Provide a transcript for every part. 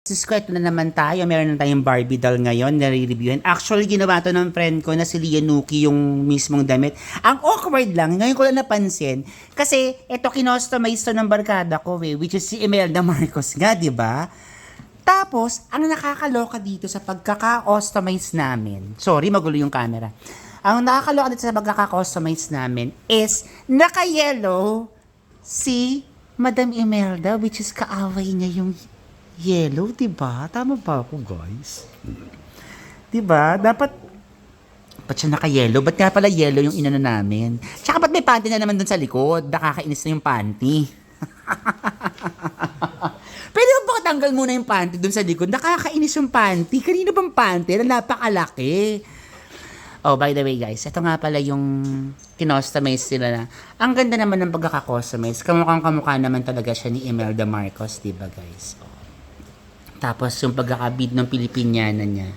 Sis ko, ito na naman tayo. Meron na tayong Barbie doll ngayon na re-reviewin. Actually, ginawa to ng friend ko na si Lianuki yung mismong damit. Ang awkward lang, ngayon ko lang napansin. Kasi, ito kinostomize to ng barkada ko which is si Imelda Marcos nga, di ba? Tapos, ang nakakaloka dito sa pagkaka-customize namin, sorry, magulo yung camera. Ang nakakaloka dito sa pagkaka-customize namin is naka-yellow si Madam Imelda, which is kaaway niya yung yellow, diba? Tama ba ako, guys? Diba? Dapat, ba't siya naka-yellow? Ba't nga pala yellow yung inano namin? Tsaka ba't may panty na naman dun sa likod? Nakakainis na yung panty. Pwede mo ba tanggal muna yung panty dun sa likod? Nakakainis yung panty. Kanina bang panty na napakalaki? Oh, by the way, guys, ito nga pala yung kinostomize sila na. Ang ganda naman ng pagkaka-customize. Kamukhang-kamukha naman talaga siya ni Imelda Marcos, diba, guys? Oh. Tapos yung pagkakabid ng Pilipiniana niya,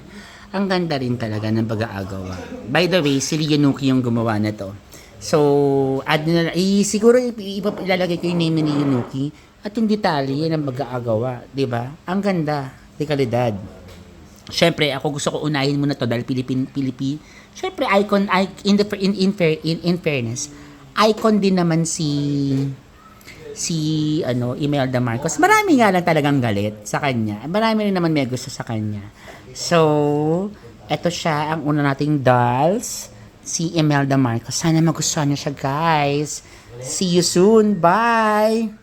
ang ganda rin talaga ng pag-aagawa. By the way, si Lianuki yung gumawa na to. So, add na siguro ilalagay ko yung name ni Lianuki at yung detalye ng pag-aagawa. Diba? Ang ganda. Di kalidad. Siyempre, ako gusto ko unahin muna to dahil Pilipin. Siyempre, in fairness, icon din naman si Imelda Marcos. Marami nga lang talagang galit sa kanya. Marami rin naman may gusto sa kanya. So, eto siya ang una nating dolls, si Imelda Marcos. Sana magustuhan niyo siya, guys. See you soon. Bye!